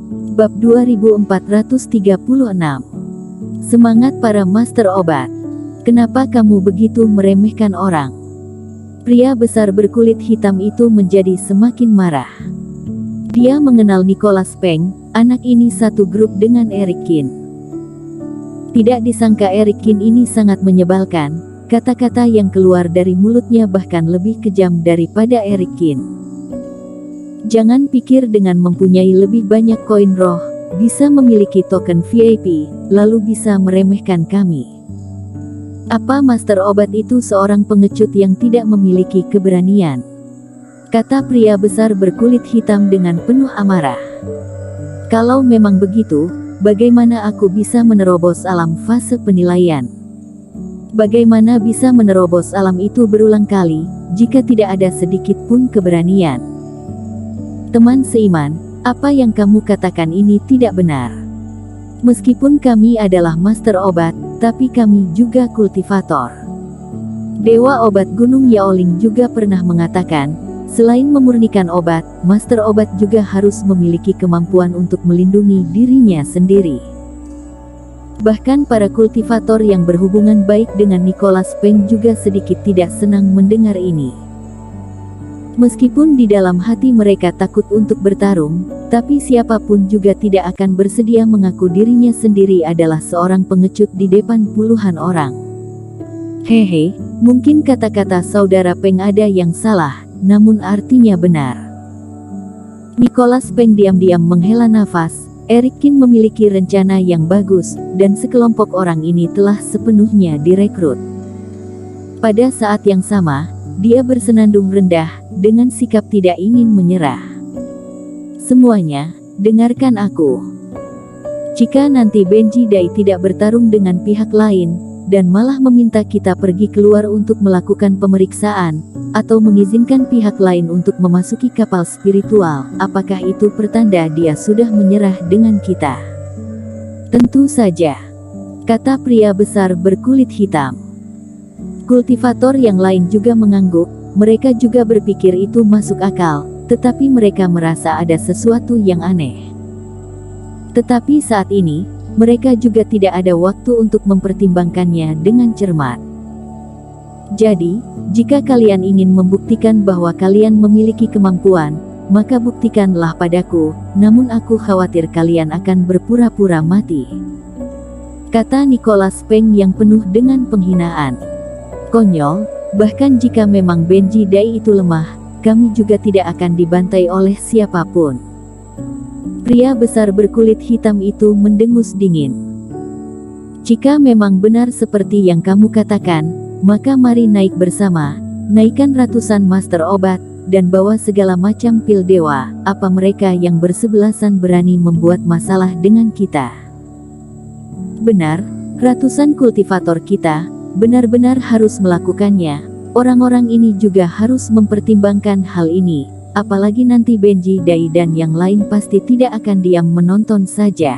Bab 2436. Semangat para master obat. Kenapa kamu begitu meremehkan orang? Pria besar berkulit hitam itu menjadi semakin marah. Dia mengenal Nicholas Peng, anak ini satu grup dengan Eric Kin. Tidak disangka Eric Kin ini sangat menyebalkan, kata-kata yang keluar dari mulutnya bahkan lebih kejam daripada Eric Kin. Jangan pikir dengan mempunyai lebih banyak koin roh, bisa memiliki token VIP, lalu bisa meremehkan kami. Apa master obat itu seorang pengecut yang tidak memiliki keberanian? Kata pria besar berkulit hitam dengan penuh amarah. Kalau memang begitu, bagaimana aku bisa menerobos alam fase penilaian? Bagaimana bisa menerobos alam itu berulang kali, jika tidak ada sedikit pun keberanian? Teman seiman, apa yang kamu katakan ini tidak benar. Meskipun kami adalah master obat, tapi kami juga kultivator. Dewa obat Gunung Yaoling juga pernah mengatakan, selain memurnikan obat, master obat juga harus memiliki kemampuan untuk melindungi dirinya sendiri. Bahkan para kultivator yang berhubungan baik dengan Nicholas Peng juga sedikit tidak senang mendengar ini. Meskipun di dalam hati mereka takut untuk bertarung, tapi siapapun juga tidak akan bersedia mengaku dirinya sendiri adalah seorang pengecut di depan puluhan orang. Hehe, mungkin kata-kata saudara Peng ada yang salah, namun artinya benar. Nicholas Peng diam-diam menghela nafas. Eric Kin memiliki rencana yang bagus, dan sekelompok orang ini telah sepenuhnya direkrut. Pada saat yang sama, dia bersenandung rendah, dengan sikap tidak ingin menyerah. Semuanya, dengarkan aku. Jika nanti Benji Dai tidak bertarung dengan pihak lain, dan malah meminta kita pergi keluar untuk melakukan pemeriksaan, atau mengizinkan pihak lain untuk memasuki kapal spiritual, apakah itu pertanda dia sudah menyerah dengan kita? Tentu saja, kata pria besar berkulit hitam. Kultivator yang lain juga mengangguk, mereka juga berpikir itu masuk akal, tetapi mereka merasa ada sesuatu yang aneh. Tetapi saat ini, mereka juga tidak ada waktu untuk mempertimbangkannya dengan cermat. Jadi, jika kalian ingin membuktikan bahwa kalian memiliki kemampuan, maka buktikanlah padaku, namun aku khawatir kalian akan berpura-pura mati. Kata Nicholas Peng yang penuh dengan penghinaan. Konyol, bahkan jika memang Benji Dai itu lemah, kami juga tidak akan dibantai oleh siapapun. Pria besar berkulit hitam itu mendengus dingin. Jika memang benar seperti yang kamu katakan, maka mari naik bersama, naikkan ratusan master obat, dan bawa segala macam pil dewa. Apa mereka yang bersebelasan berani membuat masalah dengan kita? Benar, ratusan kultivator kita benar-benar harus melakukannya. Orang-orang ini juga harus mempertimbangkan hal ini, apalagi nanti Benji Dai dan yang lain pasti tidak akan diam menonton saja.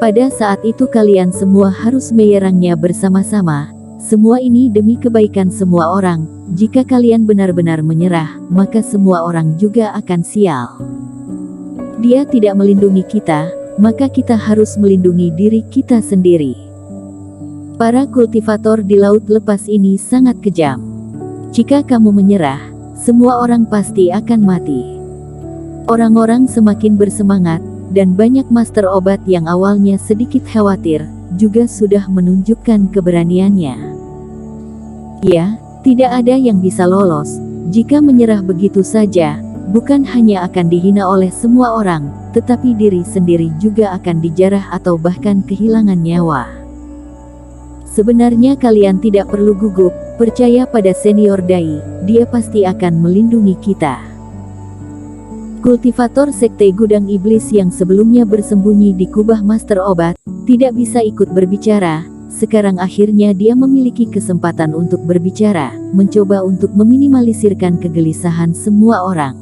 Pada saat itu kalian semua harus menyerangnya bersama-sama. Semua ini demi kebaikan semua orang. Jika kalian benar-benar menyerah, maka semua orang juga akan sial. Dia tidak melindungi kita, maka kita harus melindungi diri kita sendiri. Para kultivator di laut lepas ini sangat kejam. Jika kamu menyerah, semua orang pasti akan mati. Orang-orang semakin bersemangat, dan banyak master obat yang awalnya sedikit khawatir, juga sudah menunjukkan keberaniannya. Ya, tidak ada yang bisa lolos. Jika menyerah begitu saja, bukan hanya akan dihina oleh semua orang, tetapi diri sendiri juga akan dijarah atau bahkan kehilangan nyawa. Sebenarnya kalian tidak perlu gugup, percaya pada senior Dai, dia pasti akan melindungi kita. Kultivator sekte gudang iblis yang sebelumnya bersembunyi di kubah master obat, tidak bisa ikut berbicara. Sekarang akhirnya dia memiliki kesempatan untuk berbicara, mencoba untuk meminimalisirkan kegelisahan semua orang.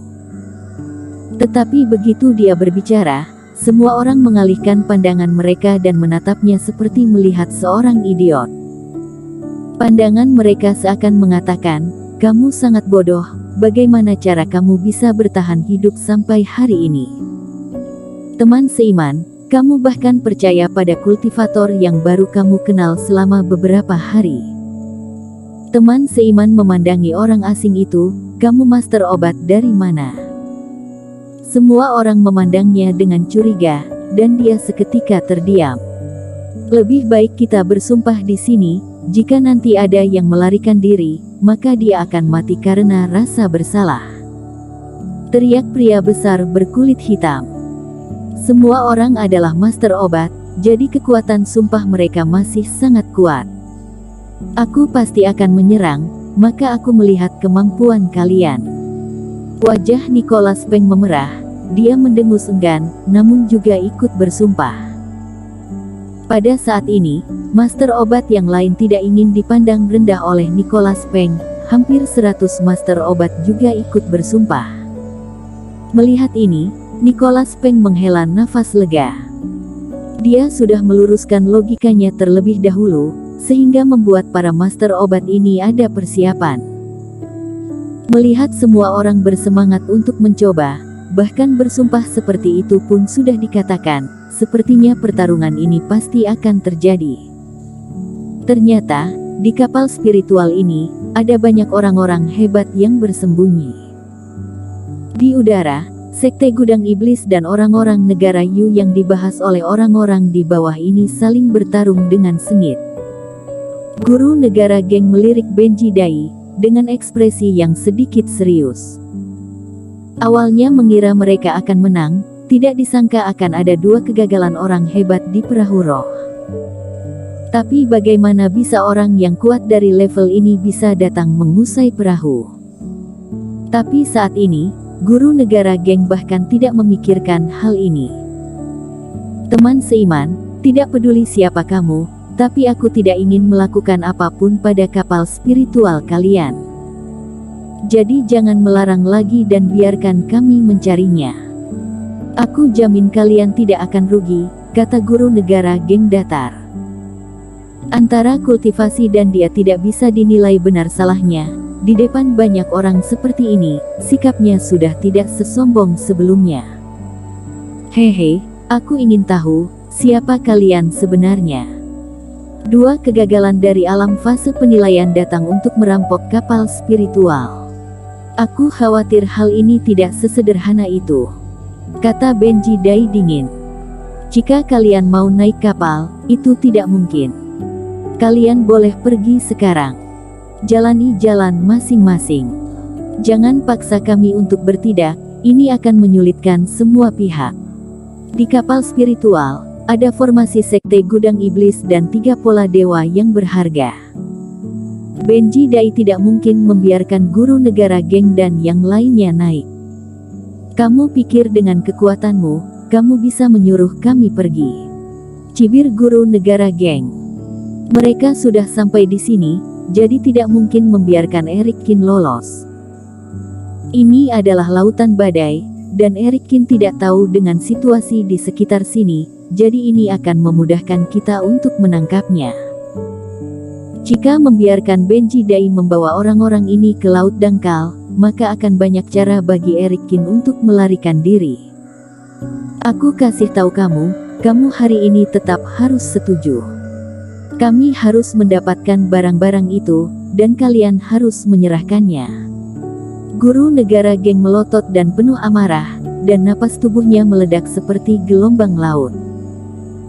Tetapi begitu dia berbicara, semua orang mengalihkan pandangan mereka dan menatapnya seperti melihat seorang idiot. Pandangan mereka seakan mengatakan, kamu sangat bodoh, bagaimana cara kamu bisa bertahan hidup sampai hari ini? Teman seiman, kamu bahkan percaya pada kultivator yang baru kamu kenal selama beberapa hari. Teman seiman memandangi orang asing itu, kamu master obat dari mana? Semua orang memandangnya dengan curiga, dan dia seketika terdiam. Lebih baik kita bersumpah di sini, jika nanti ada yang melarikan diri, maka dia akan mati karena rasa bersalah. Teriak pria besar berkulit hitam. Semua orang adalah master obat, jadi kekuatan sumpah mereka masih sangat kuat. Aku pasti akan menyerang, maka aku melihat kemampuan kalian. Wajah Nicholas Peng memerah, dia mendengus enggan, namun juga ikut bersumpah. Pada saat ini, master obat yang lain tidak ingin dipandang rendah oleh Nicholas Peng, hampir 100 master obat juga ikut bersumpah. Melihat ini, Nicholas Peng menghela nafas lega. Dia sudah meluruskan logikanya terlebih dahulu, sehingga membuat para master obat ini ada persiapan. Melihat semua orang bersemangat untuk mencoba, bahkan bersumpah seperti itu pun sudah dikatakan, sepertinya pertarungan ini pasti akan terjadi. Ternyata, di kapal spiritual ini, ada banyak orang-orang hebat yang bersembunyi. Di udara, Sekte Gudang Iblis dan orang-orang negara Yu yang dibahas oleh orang-orang di bawah ini saling bertarung dengan sengit. Guru negara Geng melirik Benji Dai, dengan ekspresi yang sedikit serius. Awalnya mengira mereka akan menang, tidak disangka akan ada 2 kegagalan orang hebat di perahu roh. Tapi bagaimana bisa orang yang kuat dari level ini bisa datang mengusai perahu? Tapi saat ini, Guru negara Geng bahkan tidak memikirkan hal ini. Teman seiman, tidak peduli siapa kamu, tapi aku tidak ingin melakukan apapun pada kapal spiritual kalian. Jadi jangan melarang lagi dan biarkan kami mencarinya. Aku jamin kalian tidak akan rugi, kata guru negara Geng datar. Antara kultivasi dan dia tidak bisa dinilai benar salahnya. Di depan banyak orang seperti ini, sikapnya sudah tidak sesombong sebelumnya. Hehe, aku ingin tahu, siapa kalian sebenarnya? 2 kegagalan dari alam fase penilaian datang untuk merampok kapal spiritual. Aku khawatir hal ini tidak sesederhana itu, kata Benji Dai dingin. Jika kalian mau naik kapal, itu tidak mungkin. Kalian boleh pergi sekarang. Jalani jalan masing-masing. Jangan paksa kami untuk bertindak, ini akan menyulitkan semua pihak. Di kapal spiritual, ada formasi Sekte Gudang Iblis dan 3 pola dewa yang berharga. Benji Dai tidak mungkin membiarkan guru negara Geng dan yang lainnya naik. Kamu pikir dengan kekuatanmu, kamu bisa menyuruh kami pergi? Cibir guru negara Geng. Mereka sudah sampai di sini, jadi tidak mungkin membiarkan Eric Kin lolos. Ini adalah lautan badai, dan Eric Kin tidak tahu dengan situasi di sekitar sini, jadi ini akan memudahkan kita untuk menangkapnya. Jika membiarkan Benji Dai membawa orang-orang ini ke laut dangkal, maka akan banyak cara bagi Eric Kin untuk melarikan diri. Aku kasih tahu kamu hari ini tetap harus setuju. Kami harus mendapatkan barang-barang itu, dan kalian harus menyerahkannya. Guru negara Geng melotot dan penuh amarah, dan napas tubuhnya meledak seperti gelombang laut.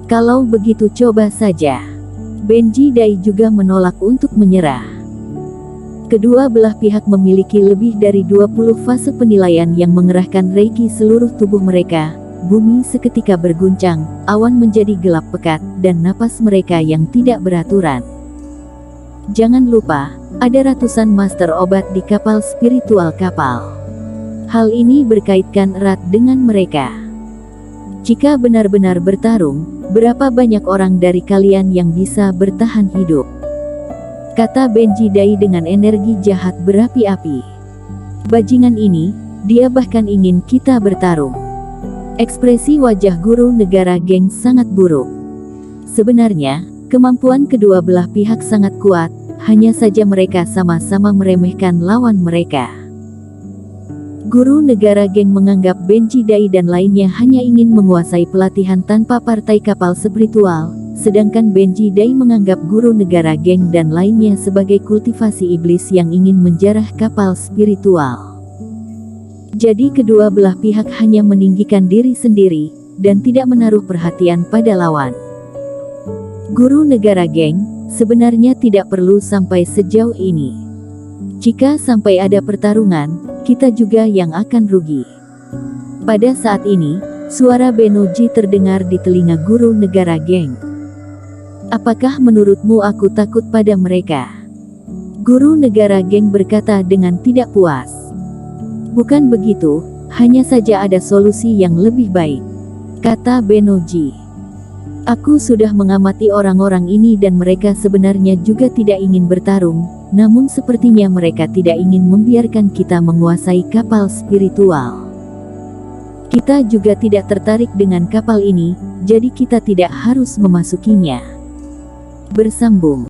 Kalau begitu coba saja. Benji Dai juga menolak untuk menyerah. Kedua belah pihak memiliki lebih dari 20 fase penilaian yang mengerahkan reiki seluruh tubuh mereka. Bumi seketika berguncang, awan menjadi gelap pekat, dan napas mereka yang tidak beraturan. Jangan lupa, ada ratusan master obat di kapal spiritual kapal. Hal ini berkaitkan erat dengan mereka. Jika benar-benar bertarung, berapa banyak orang dari kalian yang bisa bertahan hidup? Kata Benji Dai dengan energi jahat berapi-api. Bajingan ini, dia bahkan ingin kita bertarung. Ekspresi wajah guru negara Geng sangat buruk. Sebenarnya, kemampuan kedua belah pihak sangat kuat, hanya saja mereka sama-sama meremehkan lawan mereka. Guru negara geng menganggap Benji Dai dan lainnya hanya ingin menguasai pelatihan tanpa partai kapal spiritual, sedangkan Benji Dai menganggap guru negara geng dan lainnya sebagai kultivasi iblis yang ingin menjarah kapal spiritual. Jadi kedua belah pihak hanya meninggikan diri sendiri, dan tidak menaruh perhatian pada lawan. Guru negara geng, sebenarnya tidak perlu sampai sejauh ini. Jika sampai ada pertarungan, kita juga yang akan rugi. Pada saat ini, suara Benoji terdengar di telinga guru negara geng. Apakah menurutmu aku takut pada mereka? Guru negara geng berkata dengan tidak puas. Bukan begitu, hanya saja ada solusi yang lebih baik, kata Benoji. Aku sudah mengamati orang-orang ini dan mereka sebenarnya juga tidak ingin bertarung, namun sepertinya mereka tidak ingin membiarkan kita menguasai kapal spiritual. Kita juga tidak tertarik dengan kapal ini, jadi kita tidak harus memasukinya. Bersambung.